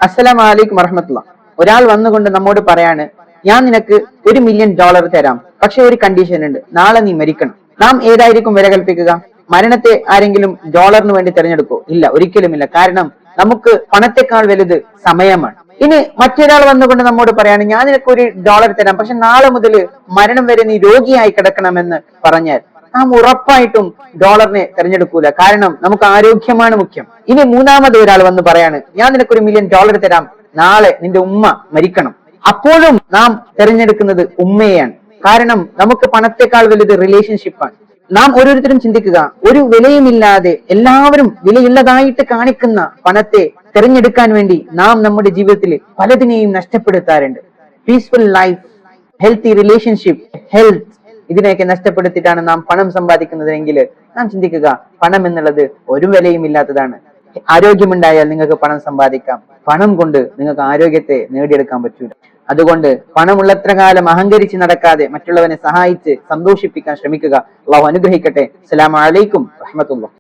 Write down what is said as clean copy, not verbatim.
അസ്സലാമു അലൈക്കും വറഹ്മത്തുള്ളാഹി. ഒരാൾ വന്നുകൊണ്ട് നമ്മോട് പറയാണ്, ഞാൻ നിനക്ക് $1 മില്യൺ തരാം, പക്ഷെ ഒരു കണ്ടീഷൻ ഉണ്ട്, നാളെ നീ മരിക്കണം. നാം ഏതായിരിക്കും വില കൽപ്പിക്കുക? മരണത്തെ ആരെങ്കിലും ഡോളറിന് വേണ്ടി തിരഞ്ഞെടുക്കോ? ഇല്ല, ഒരിക്കലുമില്ല. കാരണം നമുക്ക് പണത്തെക്കാൾ വലുത് സമയമാണ്. ഇനി മറ്റൊരാൾ വന്നുകൊണ്ട് നമ്മോട് പറയാണ്, ഞാൻ നിനക്ക് $1 തരാം, പക്ഷെ നാളെ മുതൽ മരണം വരെ നീ രോഗിയായി കിടക്കണമെന്ന് പറഞ്ഞാൽ നാം ഉറപ്പായിട്ടും ഡോളറിനെ തിരഞ്ഞെടുക്കൂല. കാരണം നമുക്ക് ആരോഗ്യമാണ് മുഖ്യം. ഇനി മൂന്നാമത് ഒരാൾ വന്ന് പറയാണ്, ഞാൻ നിനക്ക് $1 മില്യൺ തരാം, നാളെ നിന്റെ ഉമ്മ മരിക്കണം. അപ്പോഴും നാം തിരഞ്ഞെടുക്കുന്നത് ഉമ്മയെയാണ്. കാരണം നമുക്ക് പണത്തെക്കാൾ വലുത് റിലേഷൻഷിപ്പാണ്. നാം ഓരോരുത്തരും ചിന്തിക്കുക, ഒരു വിലയുമില്ലാതെ എല്ലാവരും വിലയുള്ളതായിട്ട് കാണിക്കുന്ന പണത്തെ തിരഞ്ഞെടുക്കാൻ വേണ്ടി നാം നമ്മുടെ ജീവിതത്തിൽ പലതിനെയും നഷ്ടപ്പെടുത്താറുണ്ട്. Peaceful life, healthy relationship, health, ഇതിനെയൊക്കെ നഷ്ടപ്പെടുത്തിയിട്ടാണ് നാം പണം സമ്പാദിക്കുന്നതെങ്കിൽ നാം ചിന്തിക്കുക, പണം എന്നുള്ളത് ഒരു വിലയും ഇല്ലാത്തതാണ്. ആരോഗ്യമുണ്ടായാൽ നിങ്ങൾക്ക് പണം സമ്പാദിക്കാം, പണം കൊണ്ട് നിങ്ങൾക്ക് ആരോഗ്യത്തെ നേടിയെടുക്കാൻ പറ്റൂല. അതുകൊണ്ട് പണമുള്ളത്ര കാലം അഹങ്കരിച്ച് നടക്കാതെ മറ്റുള്ളവനെ സഹായിച്ച് സന്തോഷിപ്പിക്കാൻ ശ്രമിക്കുക. അള്ളാഹു അനുഗ്രഹിക്കട്ടെ. അസ്സലാമു അലൈക്കും വറഹ്മത്തുള്ളാഹി.